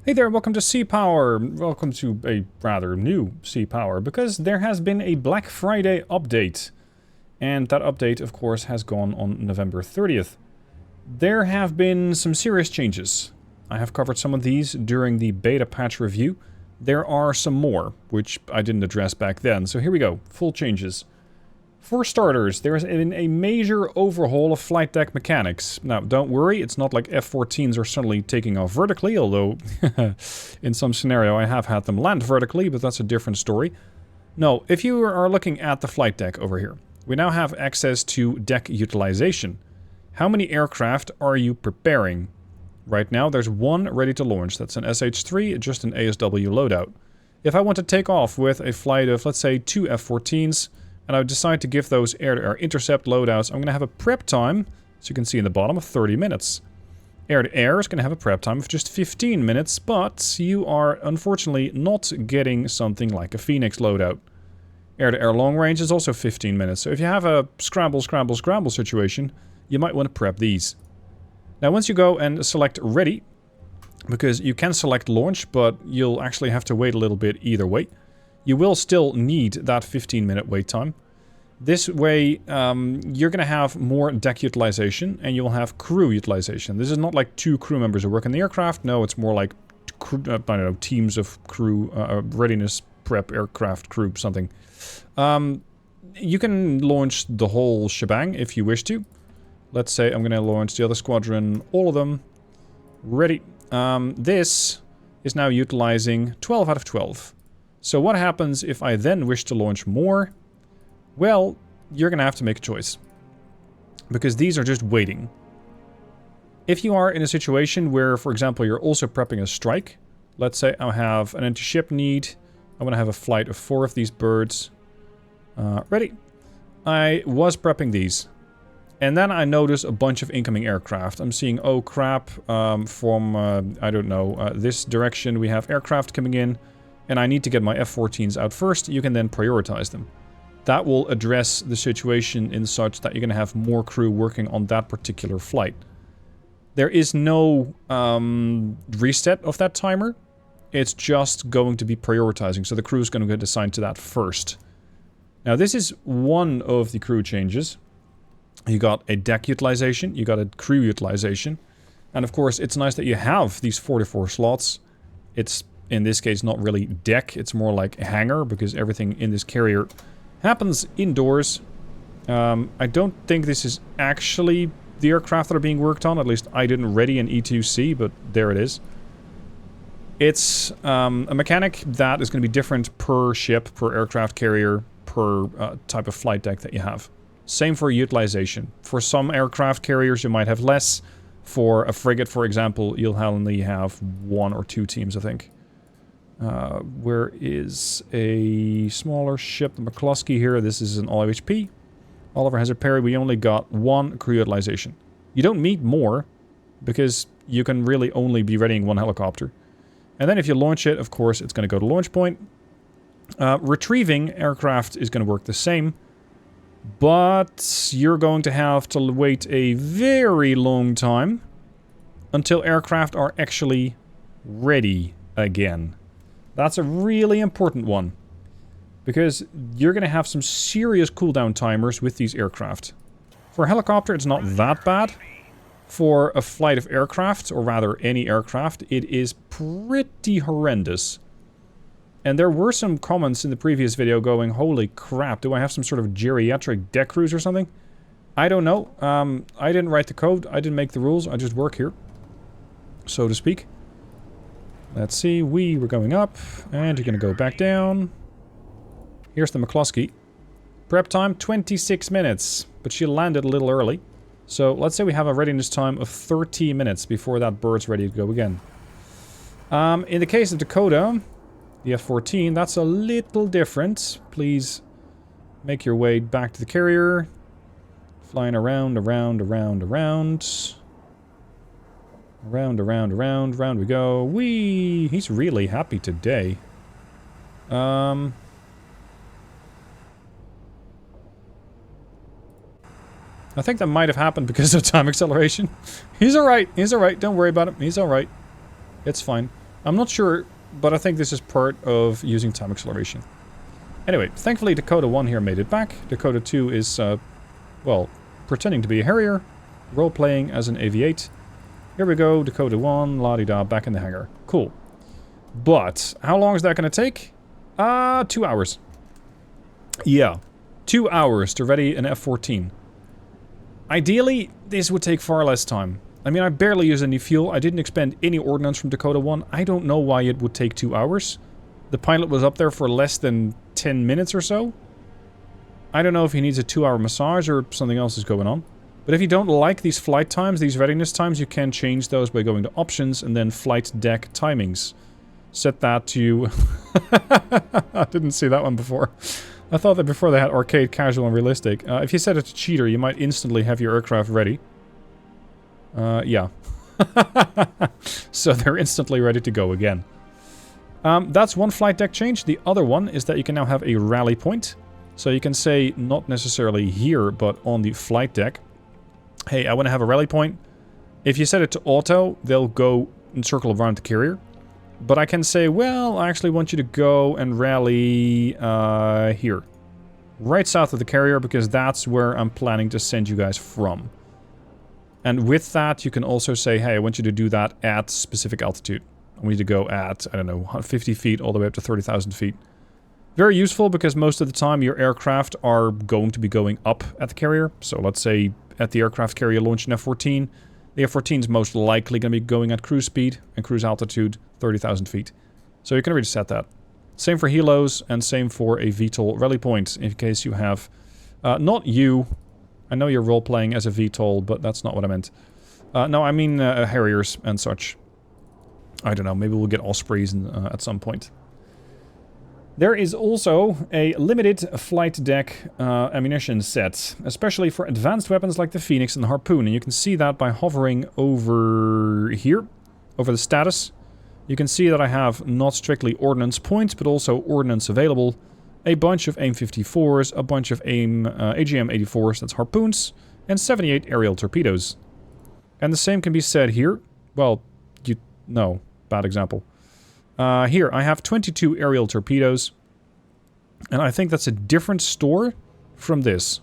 Hey there, welcome to Sea Power. Welcome to a rather new Sea Power, because there has been a Black Friday update. And that update, of course, has gone on November 30th. There have been some serious changes. I have covered some of these during the beta patch review. There are some more, which I didn't address back then. So here we go, full changes. For starters, there has been a major overhaul of flight deck mechanics. Now, don't worry, it's not like F-14s are suddenly taking off vertically, although in some scenario I have had them land vertically, but that's a different story. No, if you are looking at the flight deck over here, we now have access to deck utilization. How many aircraft are you preparing? Right now, there's one ready to launch. That's an SH-3, just an ASW loadout. If I want to take off with a flight of, let's say, 2 F-14s, and I decide to give those air-to-air intercept loadouts, I'm going to have a prep time, as you can see in the bottom, of 30 minutes. Air-to-air is going to have a prep time of just 15 minutes, but you are unfortunately not getting something like a Phoenix loadout. Air-to-air long range is also 15 minutes, so if you have a scramble, scramble, scramble situation, you might want to prep these. Now once you go and select ready, because you can select launch, but you'll actually have to wait a little bit either way. You will still need that 15-minute wait time. This way, you're going to have more deck utilization, and you'll have crew utilization. This is not like 2 crew members who work in the aircraft. No, it's more like, I don't know, teams of crew, readiness, prep, aircraft, crew, something. You can launch the whole shebang if you wish to. Let's say I'm going to launch the other squadron, all of them. Ready. This is now utilizing 12 out of 12. So what happens if I then wish to launch more? Well, you're going to have to make a choice. Because these are just waiting. If you are in a situation where, for example, you're also prepping a strike. Let's say I have an anti-ship need. I want to have a flight of 4 of these birds. Ready. I was prepping these. And then I notice a bunch of incoming aircraft. I'm seeing, oh crap, from, I don't know, this direction we have aircraft coming in. And I need to get my F-14s out first. You can then prioritize them. That will address the situation in such that you're going to have more crew working on that particular flight. There is no reset of that timer. It's just going to be prioritizing. So the crew is going to get assigned to that first. Now this is one of the crew changes. You got a deck utilization. You got a crew utilization. And of course, it's nice that you have these 44 slots. It's in this case not really deck, it's more like a hangar, because everything in this carrier happens indoors. I don't think this is actually the aircraft that are being worked on, at least I didn't ready an E2C, but there it is. It's a mechanic that is going to be different per ship, per aircraft carrier, per type of flight deck that you have. Same for utilization. For some aircraft carriers you might have less. For a frigate, for example, you'll only have 1 or 2 teams, I think. Where is a smaller ship, the McCloskey here. This is an all-HP. Oliver has a Perry. We only got 1 crew utilization. You don't need more, because you can really only be readying 1 helicopter. And then if you launch it, of course, it's going to go to launch point. Retrieving aircraft is going to work the same. But you're going to have to wait a very long time until aircraft are actually ready again. That's a really important one, because you're going to have some serious cooldown timers with these aircraft. For a helicopter, it's not that bad. For a flight of aircraft, or rather any aircraft, it is pretty horrendous. And there were some comments in the previous video going, holy crap, do I have some sort of geriatric deck crews or something? I don't know. I didn't write the code, I didn't make the rules, I just work here, so to speak. Let's see, we're going up, and you're going to go back down. Here's the McCloskey. Prep time, 26 minutes, but she landed a little early. So let's say we have a readiness time of 30 minutes before that bird's ready to go again. In the case of Dakota, the F-14, that's a little different. Please make your way back to the carrier. Flying around, around, around, around. Around, around, around, round we go. Whee! He's really happy today. I think that might have happened because of time acceleration. He's alright, don't worry about him, he's alright. It's fine. I'm not sure, but I think this is part of using time acceleration. Anyway, thankfully Dakota 1 here made it back. Dakota 2 is, well, pretending to be a Harrier, role-playing as an AV-8. Here we go, Dakota 1, la-di-da, back in the hangar. Cool. But, how long is that going to take? 2 hours. Yeah, 2 hours to ready an F-14. Ideally, this would take far less time. I mean, I barely use any fuel. I didn't expend any ordnance from Dakota 1. I don't know why it would take 2 hours. The pilot was up there for less than 10 minutes or so. I don't know if he needs a 2-hour massage or something else is going on. But if you don't like these flight times, these readiness times, you can change those by going to options and then flight deck timings. Set that to... I didn't see that one before. I thought that before they had arcade, casual, and realistic. If you set it to cheater, you might instantly have your aircraft ready. Yeah. So they're instantly ready to go again. That's one flight deck change. The other one is that you can now have a rally point. So you can say, not necessarily here, but on the flight deck, hey, I want to have a rally point. If you set it to auto, they'll go and circle around the carrier. But I can say, well, I actually want you to go and rally here. Right south of the carrier, because that's where I'm planning to send you guys from. And with that, you can also say, hey, I want you to do that at specific altitude. I want you to go at, I don't know, 50 feet all the way up to 30,000 feet. Very useful, because most of the time your aircraft are going to be going up at the carrier. So let's say at the aircraft carrier launch an F-14. The F-14 is most likely going to be going at cruise speed and cruise altitude 30,000 feet. So you can already set that. Same for helos and same for a VTOL rally point in case you have... not you. I know you're role-playing as a VTOL, but that's not what I meant. No, I mean Harriers and such. I don't know, maybe we'll get Ospreys at some point. There is also a limited flight deck ammunition set, especially for advanced weapons like the Phoenix and the Harpoon. And you can see that by hovering over here, over the status. You can see that I have not strictly ordnance points, but also ordnance available. A bunch of AIM-54s, a bunch of AGM-84s, that's Harpoons, and 78 aerial torpedoes. And the same can be said here. Well, no, bad example. Here, I have 22 aerial torpedoes. And I think that's a different store from this.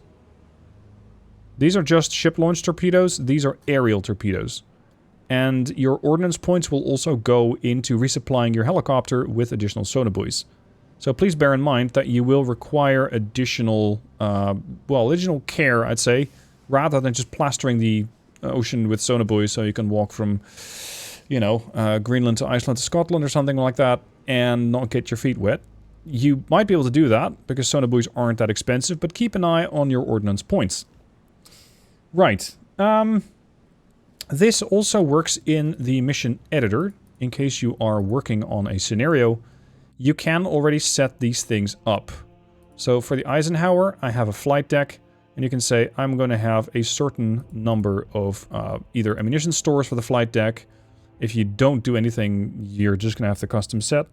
These are just ship-launched torpedoes. These are aerial torpedoes. And your ordnance points will also go into resupplying your helicopter with additional sonobuoys. So please bear in mind that you will require additional, additional care, I'd say, rather than just plastering the ocean with sonobuoys so you can walk from... you know, Greenland to Iceland to Scotland or something like that, and not get your feet wet. You might be able to do that, because sonobuoys aren't that expensive, but keep an eye on your ordnance points. Right. This also works in the mission editor. In case you are working on a scenario, you can already set these things up. So for the Eisenhower, I have a flight deck, and you can say, I'm going to have a certain number of either ammunition stores for the flight deck. If you don't do anything, you're just going to have the custom set.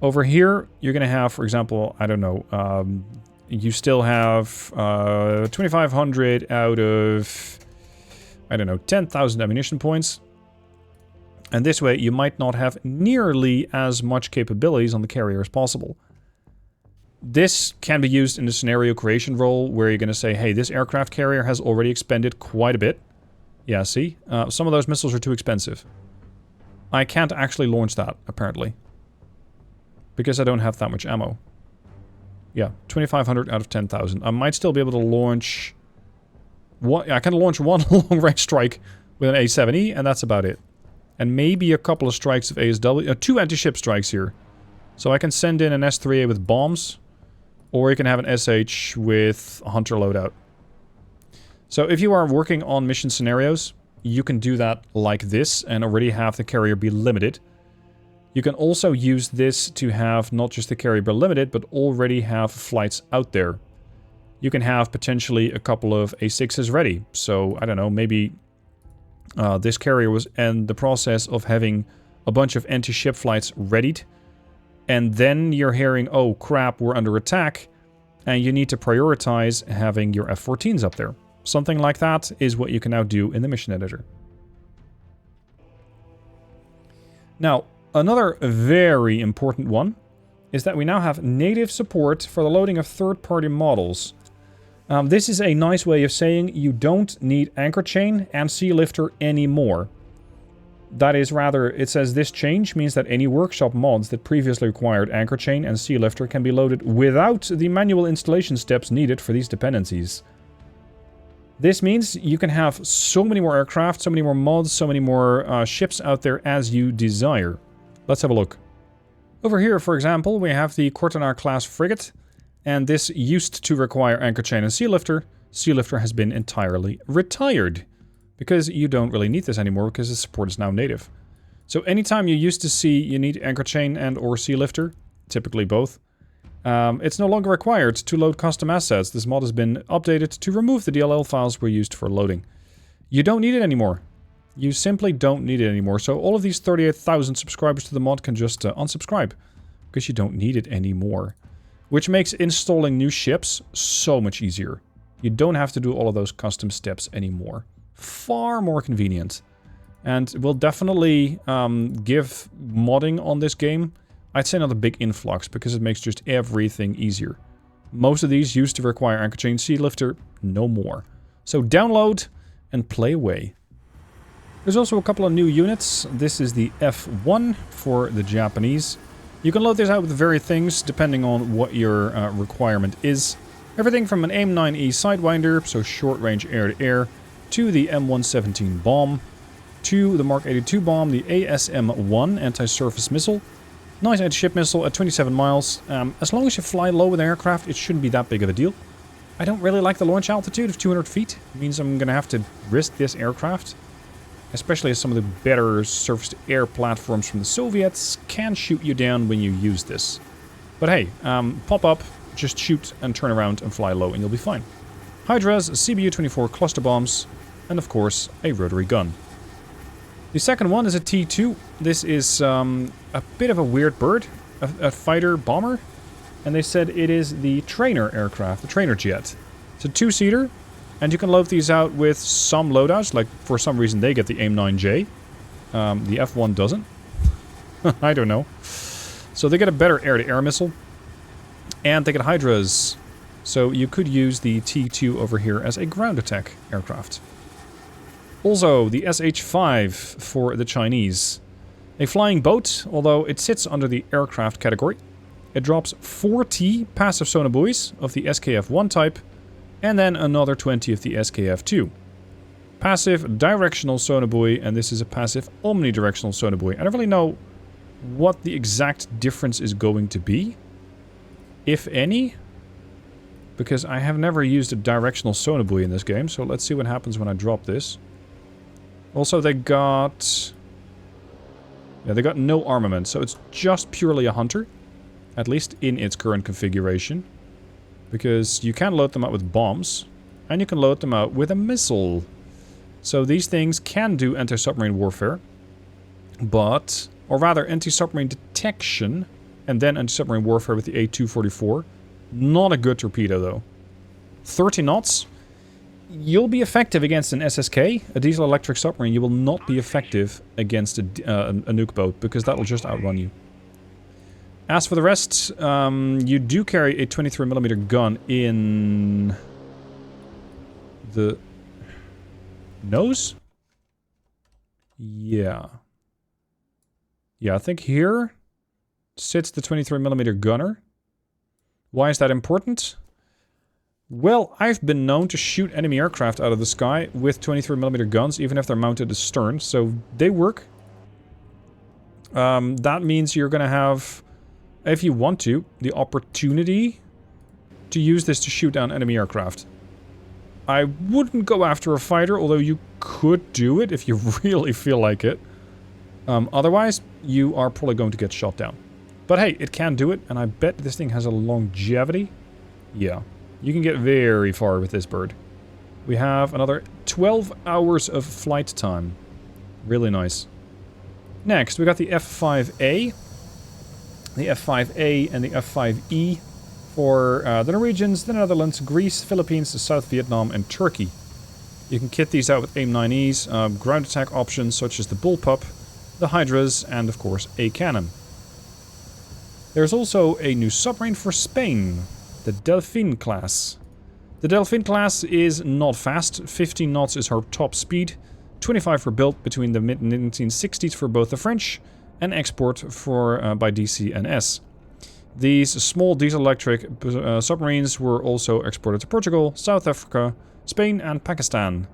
Over here, you're going to have, for example, I don't know, you still have 2,500 out of, I don't know, 10,000 ammunition points. And this way, you might not have nearly as much capabilities on the carrier as possible. This can be used in the scenario creation role, where you're going to say, hey, this aircraft carrier has already expended quite a bit. Yeah, see? Some of those missiles are too expensive. I can't actually launch that, apparently. Because I don't have that much ammo. Yeah, 2,500 out of 10,000. I might still be able to launch... I can launch one long-range strike with an A7E, and that's about it. And maybe a couple of strikes of ASW... 2 anti-ship strikes here. So I can send in an S3A with bombs, or you can have an SH with a Hunter loadout. So if you are working on mission scenarios, you can do that like this and already have the carrier be limited. You can also use this to have not just the carrier be limited, but already have flights out there. You can have potentially a couple of A6s ready. So, I don't know, maybe this carrier was in the process of having a bunch of anti-ship flights readied. And then you're hearing, oh crap, we're under attack. And you need to prioritize having your F-14s up there. Something like that is what you can now do in the mission editor. Now, Another very important one is that we now have native support for the loading of third-party models. This is a nice way of saying you don't need anchor chain and sea lifter anymore. That is rather, it says this change means that any workshop mods that previously required anchor chain and sea lifter can be loaded without the manual installation steps needed for these dependencies. This means you can have so many more aircraft, so many more mods, so many more ships out there as you desire. Let's have a look. Over here, for example, we have the Cortana class frigate, and this used to require anchor chain and sea lifter. Sea lifter has been entirely retired, because you don't really need this anymore because the support is now native. So anytime you used to see you need anchor chain and or sea lifter, typically both, it's no longer required to load custom assets. This mod has been updated to remove the DLL files were used for loading. You don't need it anymore. You simply don't need it anymore. So all of these 38,000 subscribers to the mod can just unsubscribe, because you don't need it anymore. Which makes installing new ships so much easier. You don't have to do all of those custom steps anymore. Far more convenient. And will definitely give modding on this game, I'd say, not a big influx, because it makes just everything easier. Most of these used to require anchor chain sea lifter, no more. So download and play away. There's also a couple of new units. This is the F1 for the Japanese. You can load this out with various things depending on what your requirement is. Everything from an AIM-9E Sidewinder, so short-range air-to-air, to the M117 bomb, to the Mark 82 bomb, the ASM-1 anti-surface missile. Nice anti-ship missile at 27 miles. As long as you fly low with an aircraft, it shouldn't be that big of a deal. I don't really like the launch altitude of 200 feet. It means I'm going to have to risk this aircraft. Especially as some of the better surface-to-air platforms from the Soviets can shoot you down when you use this. But hey, pop up, just shoot and turn around and fly low and you'll be fine. Hydras, CBU-24 cluster bombs, and of course, a rotary gun. The second one is a T-2. This is a bit of a weird bird, a fighter bomber. And they said it is the trainer aircraft, the trainer jet. It's a two-seater. And you can load these out with some loadouts, like for some reason they get the AIM-9J. The F1 doesn't. I don't know. So they get a better air-to-air missile. And they get Hydras. So you could use the T-2 over here as a ground attack aircraft. Also, the SH-5 for the Chinese. A flying boat, although it sits under the aircraft category. It drops 40 passive sonobuoys of the SKF-1 type. And then another 20 of the SKF-2. Passive directional sonobuoy, and this is a passive omnidirectional sonobuoy. I don't really know what the exact difference is going to be, if any, because I have never used a directional sonobuoy in this game, so let's see what happens when I drop this. Also, they got no armament, so it's just purely a hunter, at least in its current configuration. Because you can load them out with bombs, and you can load them out with a missile. So these things can do anti-submarine warfare, but, or rather anti-submarine detection, and then anti-submarine warfare with the A244. Not a good torpedo though. 30 knots. You'll be effective against an SSK, a diesel-electric submarine. You will not be effective against a nuke boat, because that'll just outrun you. As for the rest, you do carry a 23mm gun in the nose? Yeah. Yeah, I think here sits the 23mm gunner. Why is that important? Well, I've been known to shoot enemy aircraft out of the sky with 23mm guns, even if they're mounted astern, so they work. That means you're gonna have, if you want to, the opportunity to use this to shoot down enemy aircraft. I wouldn't go after a fighter, although you could do it if you really feel like it. Otherwise, you are probably going to get shot down. But hey, it can do it, and I bet this thing has a longevity. Yeah, you can get very far with this bird. We have another 12 hours of flight time. Really nice. Next, we got the F5A. The F5A and the F5E for the Norwegians, the Netherlands, Greece, Philippines, South Vietnam, and Turkey. You can kit these out with AIM-9Es, ground attack options such as the Bullpup, the Hydras, and of course a cannon. There's also a new submarine for Spain, the Delfin class. The Delfin class is not fast, 15 knots is her top speed, 25 were built between the mid-1960s for both the French and export for by DC and S. These small diesel-electric submarines were also exported to Portugal, South Africa, Spain and Pakistan.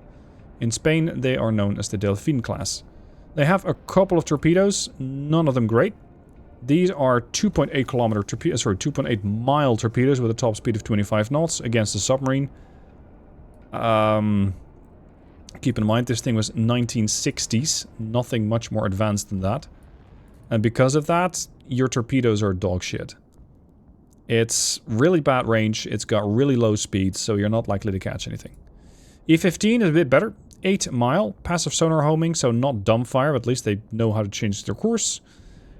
In Spain they are known as the Delfin class. They have a couple of torpedoes, none of them great. These are 2.8 kilometer torpedoes, sorry, 2.8 mile torpedoes with a top speed of 25 knots against a submarine. Keep in mind this thing was 1960s, nothing much more advanced than that. And because of that, your torpedoes are dog shit. It's really bad range, it's got really low speed, so you're not likely to catch anything. E-15 is a bit better, 8 mile, passive sonar homing, so not dumbfire, but at least they know how to change their course.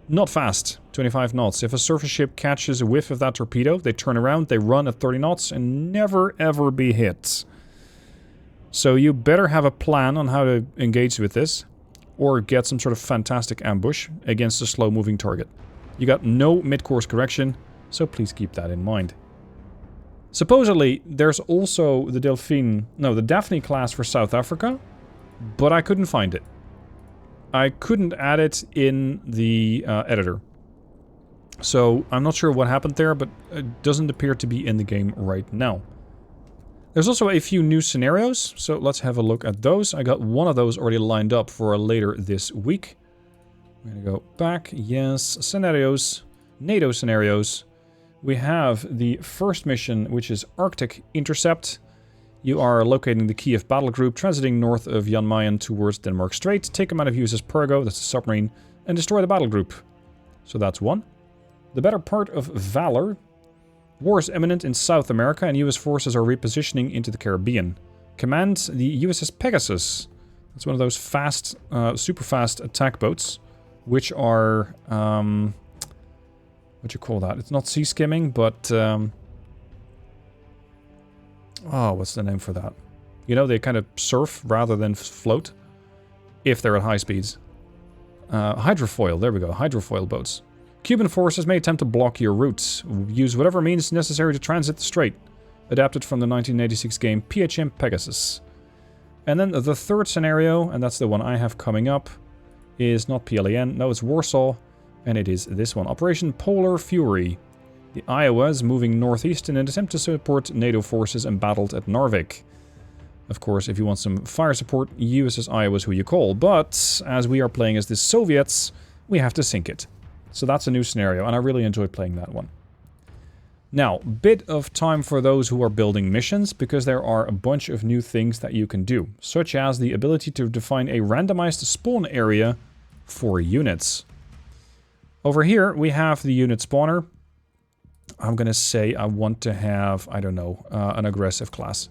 Not fast, 25 knots. If a surface ship catches a whiff of that torpedo, they turn around, they run at 30 knots and never ever be hit. So you better have a plan on how to engage with this, or get some sort of fantastic ambush against a slow-moving target. You got no mid-course correction, so please keep that in mind. Supposedly, there's also the the Daphne class for South Africa, but I couldn't find it. I couldn't add it in the editor. So I'm not sure what happened there, but it doesn't appear to be in the game right now. There's also a few new scenarios, so let's have a look at those. I got one of those already lined up for later this week. I'm gonna go back, yes, scenarios, NATO scenarios. We have the first mission, which is Arctic Intercept. You are locating the Kiev battle group, transiting north of Jan Mayen towards Denmark Strait. Take them out of use as Pergo, that's a submarine, and destroy the battle group. So that's one. The better part of Valor. War is imminent in South America and US forces are repositioning into the Caribbean. Command the USS Pegasus. That's one of those fast, super fast attack boats, which are, what you call that? It's not sea skimming, but, oh, what's the name for that? You know, they kind of surf rather than float, if they're at high speeds. Hydrofoil, there we go, hydrofoil boats. Cuban forces may attempt to block your routes. Use whatever means necessary to transit the strait. Adapted from the 1986 game PHM Pegasus. And then the third scenario, and that's the one I have coming up, is not PLAN, no, it's Warsaw, and it is this one, Operation Polar Fury. The Iowa is moving northeast in an attempt to support NATO forces embattled at Narvik. Of course, if you want some fire support, USS Iowa is who you call, but as we are playing as the Soviets, we have to sink it. So that's a new scenario, and I really enjoyed playing that one. Now, bit of time for those who are building missions, because there are a bunch of new things that you can do, such as the ability to define a randomized spawn area for units. Over here, we have the unit spawner. I'm gonna say I want to have, I don't know, an aggressive class.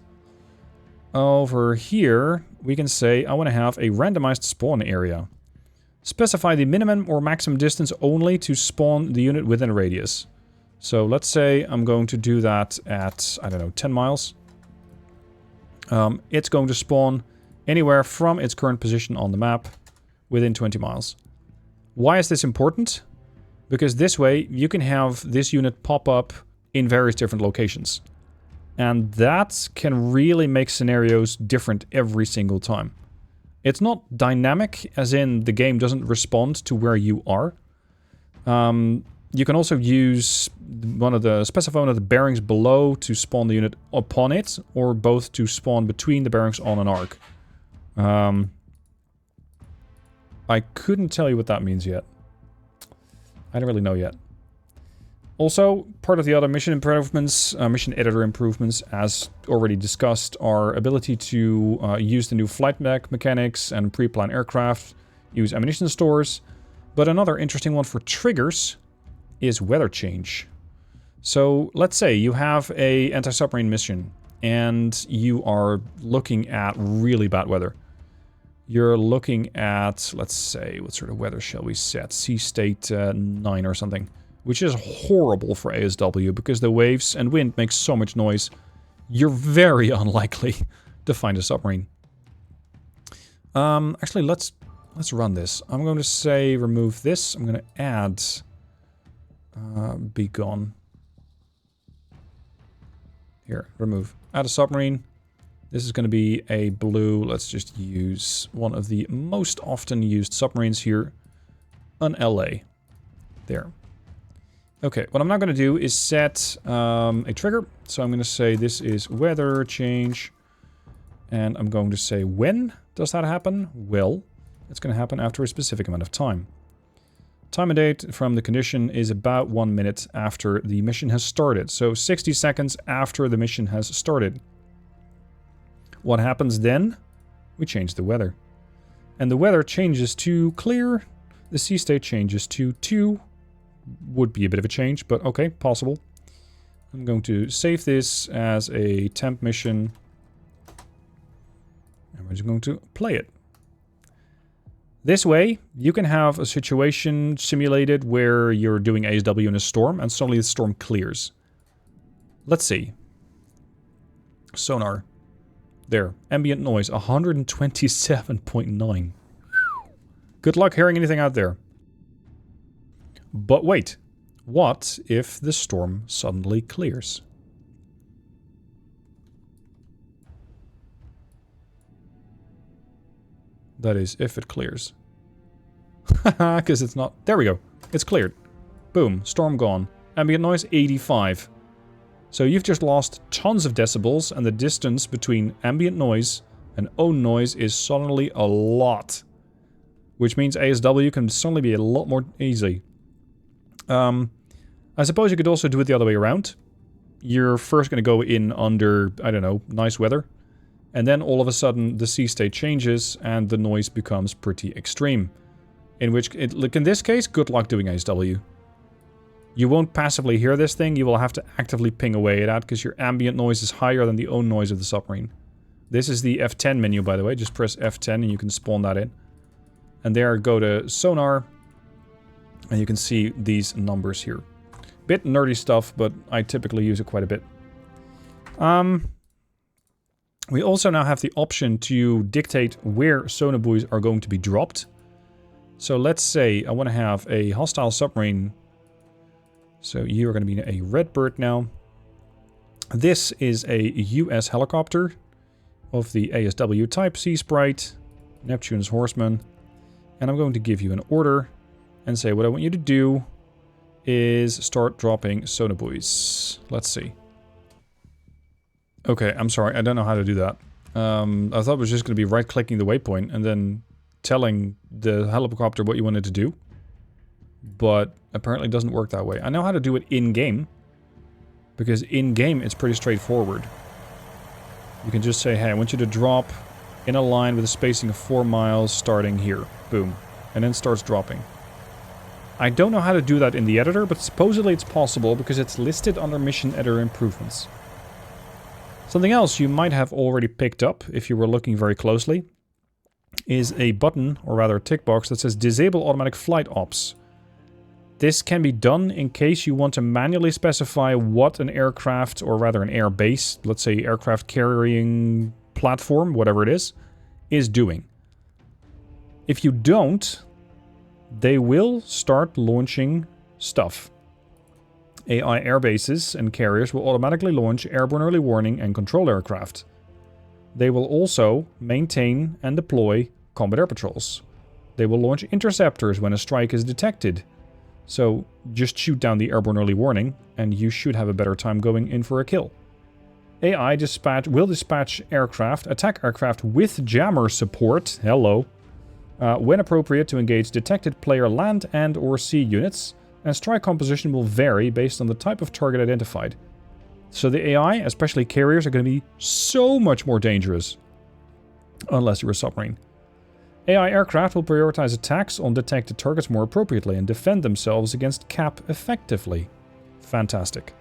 Over here, we can say I want to have a randomized spawn area. Specify the minimum or maximum distance only to spawn the unit within a radius. So let's say I'm going to do that at, I don't know, 10 miles. It's going to spawn anywhere from its current position on the map within 20 miles. Why is this important? Because this way you can have this unit pop up in various different locations. And that can really make scenarios different every single time. It's not dynamic, as in the game doesn't respond to where you are. You can also use specify one of the bearings below to spawn the unit upon it, or both to spawn between the bearings on an arc. I couldn't tell you what that means yet. I don't really know yet. Also, part of the other mission improvements, mission editor improvements, as already discussed, are ability to use the new flight mechanics and pre-plan aircraft, use ammunition stores. But another interesting one for triggers is weather change. So let's say you have a anti-submarine mission and you are looking at really bad weather. You're looking at, let's say, what sort of weather shall we set? Sea state 9 or something. Which is horrible for ASW because the waves and wind make so much noise. You're very unlikely to find a submarine. Actually, let's let's run this. I'm going to say remove this. I'm going to add be gone. Here, remove. Add a submarine. This is going to be a blue. Let's just use one of the most often used submarines here. An LA. There. Okay, what I'm not going to do is set a trigger. So I'm going to say this is weather change. And I'm going to say when does that happen? Well, it's going to happen after a specific amount of time. Time and date from the condition is about 1 minute after the mission has started. So 60 seconds after the mission has started. What happens then? We change the weather. And the weather changes to clear. The sea state changes to 2. Would be a bit of a change, but okay, possible. I'm going to save this as a temp mission. And we're just going to play it. This way, you can have a situation simulated where you're doing ASW in a storm and suddenly the storm clears. Let's see. Sonar. There. Ambient noise, 127.9. Good luck hearing anything out there. But wait. What if the storm suddenly clears? That is, if it clears. Haha, because it's not... There we go. It's cleared. Boom. Storm gone. Ambient noise, 85. So you've just lost tons of decibels, and the distance between ambient noise and own noise is suddenly a lot. Which means ASW can suddenly be a lot more easy. I suppose you could also do it the other way around. You're first going to go in under, I don't know, nice weather. And then all of a sudden the sea state changes and the noise becomes pretty extreme. In which, in this case, good luck doing ASW. You won't passively hear this thing, you will have to actively ping away at that because your ambient noise is higher than the own noise of the submarine. This is the F10 menu, by the way. Just press F10 and you can spawn that in. And there, go to sonar. And you can see these numbers here. Bit nerdy stuff, but I typically use it quite a bit. We also now have the option to dictate where sonar buoys are going to be dropped. So let's say I want to have a hostile submarine. So you are going to be a Redbird now. This is a US helicopter of the ASW type, Sea Sprite, Neptune's Horseman. And I'm going to give you an order and say what I want you to do is start dropping sonar buoys. Let's see. Okay, I'm sorry, I don't know how to do that. I thought it was just going to be right-clicking the waypoint and then telling the helicopter what you wanted to do. But apparently it doesn't work that way. I know how to do it in-game. Because in-game it's pretty straightforward. You can just say, hey, I want you to drop in a line with a spacing of 4 miles starting here. Boom. And then starts dropping. I don't know how to do that in the editor, but supposedly it's possible because it's listed under Mission Editor Improvements. Something else you might have already picked up, if you were looking very closely, is a button, or rather a tick box, that says Disable Automatic Flight Ops. This can be done in case you want to manually specify what an aircraft, or rather an air base, let's say aircraft carrying platform, whatever it is doing. If you don't, they will start launching stuff. AI airbases and carriers will automatically launch airborne early warning and control aircraft. They will also maintain and deploy combat air patrols. They will launch interceptors when a strike is detected. So just shoot down the airborne early warning and you should have a better time going in for a kill. AI will dispatch attack aircraft with jammer support, hello, when appropriate to engage detected player land and or sea units. And strike composition will vary based on the type of target identified. So the AI, especially carriers, are going to be so much more dangerous. Unless you're a submarine. AI aircraft will prioritize attacks on detected targets more appropriately and defend themselves against cap effectively. Fantastic.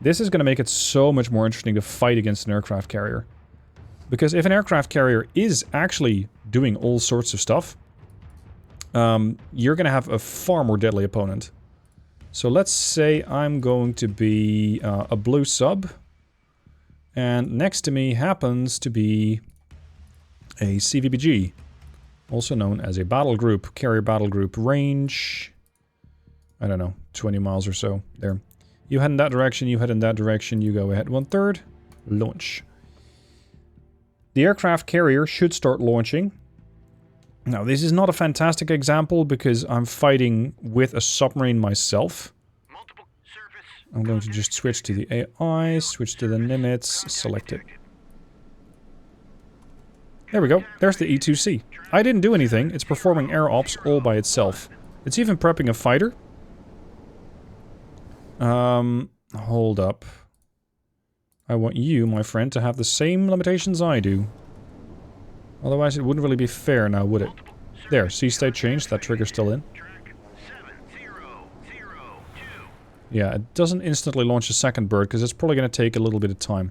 This is going to make it so much more interesting to fight against an aircraft carrier. Because if an aircraft carrier is actually doing all sorts of stuff, you're going to have a far more deadly opponent. So let's say I'm going to be a blue sub. And next to me happens to be a CVBG. Also known as a battle group. Carrier battle group range, I don't know, 20 miles or so. There. You head in that direction, you head in that direction, you go ahead 1/3. Launch. The aircraft carrier should start launching. Now, this is not a fantastic example because I'm fighting with a submarine myself. I'm going to just switch to the AI, switch to the Nimitz, select it. There we go. There's the E2C. I didn't do anything. It's performing air ops all by itself. It's even prepping a fighter. Hold up. I want you, my friend, to have the same limitations I do. Otherwise it wouldn't really be fair now, would it? There, sea state changed. That trigger's still in. Yeah, it doesn't instantly launch a second bird because it's probably going to take a little bit of time.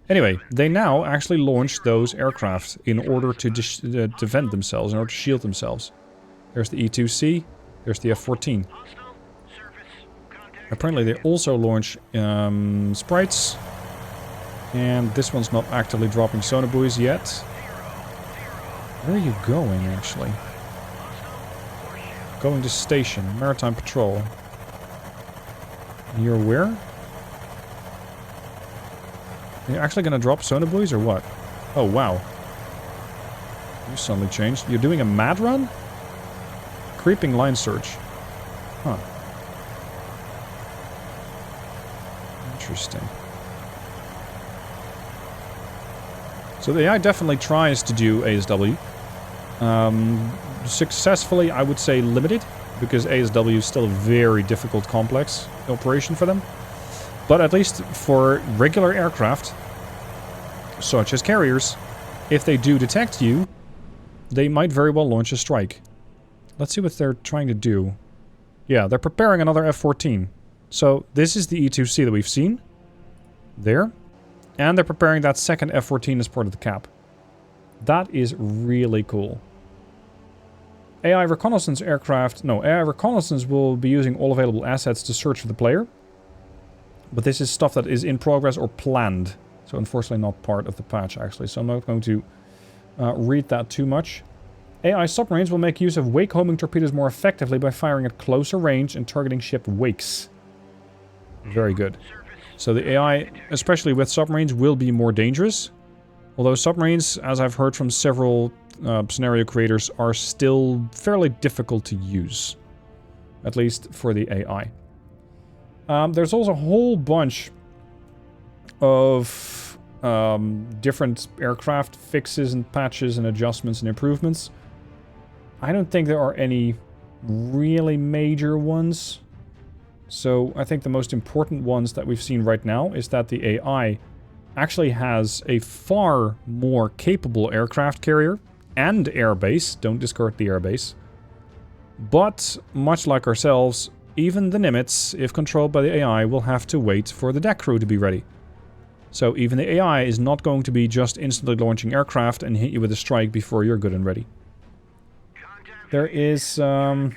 Anyway, they now actually launch those aircraft in order to defend themselves, in order to shield themselves. There's the E2C, there's the F-14. Apparently they also launch sprites. And this one's not actively dropping sonar buoys yet. Where are you going, actually? Going to station, maritime patrol. You're where? Are you actually gonna drop sonar buoys or what? Oh, wow. You suddenly changed. You're doing a mad run? Creeping line search. Huh. Interesting. So the AI definitely tries to do ASW. Successfully, I would say limited, because ASW is still a very difficult, complex operation for them. But at least for regular aircraft, such as carriers, if they do detect you, they might very well launch a strike. Let's see what they're trying to do. Yeah, they're preparing another F-14. So this is the E2C that we've seen. There. And they're preparing that second F-14 as part of the cap. That is really cool. AI reconnaissance aircraft... No, AI reconnaissance will be using all available assets to search for the player. But this is stuff that is in progress or planned. So unfortunately not part of the patch, actually. So I'm not going to read that too much. AI submarines will make use of wake-homing torpedoes more effectively by firing at closer range and targeting ship wakes. Very good. So the AI, especially with submarines, will be more dangerous. Although submarines, as I've heard from several scenario creators, are still fairly difficult to use. At least for the AI. There's also a whole bunch of different aircraft fixes and patches and adjustments and improvements. I don't think there are any really major ones. So I think the most important ones that we've seen right now is that the AI actually has a far more capable aircraft carrier and airbase. Don't discard the airbase. But, much like ourselves, even the Nimitz, if controlled by the AI, will have to wait for the deck crew to be ready. So even the AI is not going to be just instantly launching aircraft and hit you with a strike before you're good and ready. There is a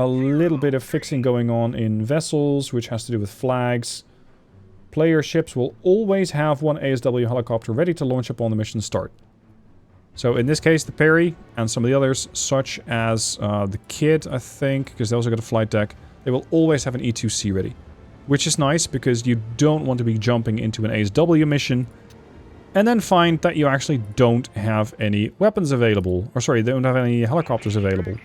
little bit of fixing going on in vessels, which has to do with flags. Player ships will always have one ASW helicopter ready to launch upon the mission start. So in this case, the Perry and some of the others, such as the Kid, I think, because they also got a flight deck, they will always have an E2C ready. Which is nice, because you don't want to be jumping into an ASW mission and then find that you actually don't have any weapons available. Or sorry, they don't have any helicopters available.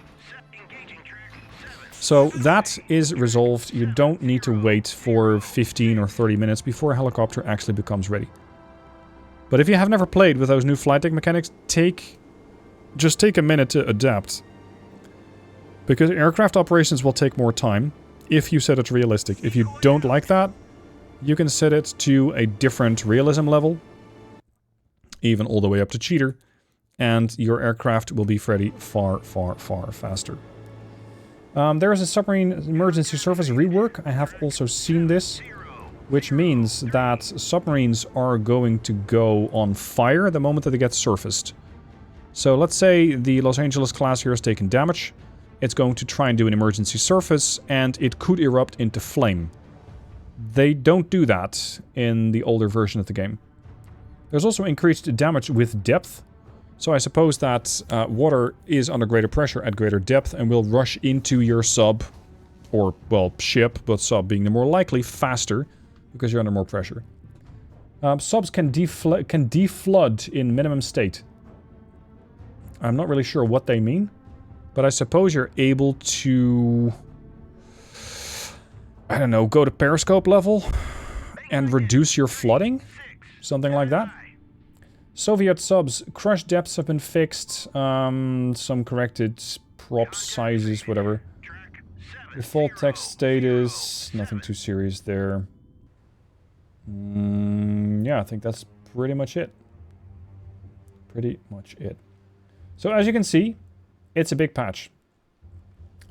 So that is resolved. You don't need to wait for 15 or 30 minutes before a helicopter actually becomes ready. But if you have never played with those new flight deck mechanics, just take a minute to adapt. Because aircraft operations will take more time if you set it realistic. If you don't like that, you can set it to a different realism level, even all the way up to cheater, and your aircraft will be ready far, far, far faster. There is a submarine emergency service rework. I have also seen this, which means that submarines are going to go on fire the moment that they get surfaced. So let's say the Los Angeles class here has taken damage. It's going to try and do an emergency surface, and it could erupt into flame. They don't do that in the older version of the game. There's also increased damage with depth. So I suppose that water is under greater pressure at greater depth and will rush into your sub, or, well, ship, but sub being the more likely, faster, because you're under more pressure. Subs can deflood in minimum state. I'm not really sure what they mean, but I suppose you're able to, I don't know, go to periscope level and reduce your flooding? Something like that. Soviet subs, crush depths have been fixed, some corrected prop sizes, whatever. Default text status, nothing too serious there. Yeah, I think that's pretty much it. Pretty much it. So as you can see, it's a big patch.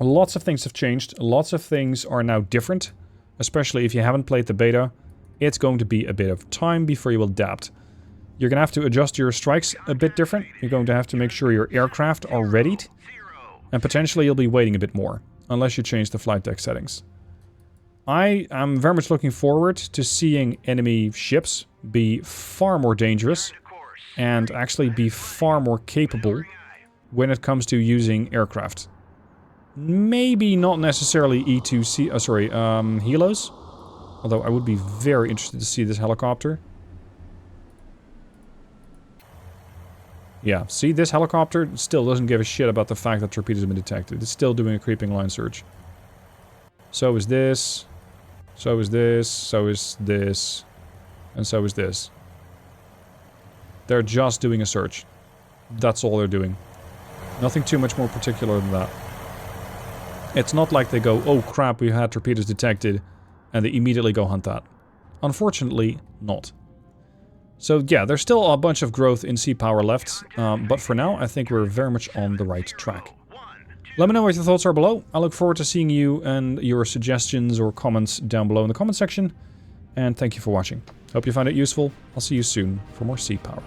Lots of things have changed, lots of things are now different, especially if you haven't played the beta. It's going to be a bit of time before you will adapt. You're going to have to adjust your strikes a bit different. You're going to have to make sure your aircraft are readied. And potentially you'll be waiting a bit more, unless you change the flight deck settings. I am very much looking forward to seeing enemy ships be far more dangerous and actually be far more capable when it comes to using aircraft. Maybe not necessarily E2C, helos. Although I would be very interested to see this helicopter. Yeah, see, this helicopter still doesn't give a shit about the fact that torpedoes have been detected. It's still doing a creeping line search. So is this. So is this. So is this. And so is this. They're just doing a search. That's all they're doing. Nothing too much more particular than that. It's not like they go, oh crap, we had torpedoes detected, and they immediately go hunt that. Unfortunately, not. So yeah, there's still a bunch of growth in sea power left, but for now I think we're very much on the right track. Let me know what your thoughts are below. I look forward to seeing you and your suggestions or comments down below in the comment section. And thank you for watching. Hope you find it useful. I'll see you soon for more sea power.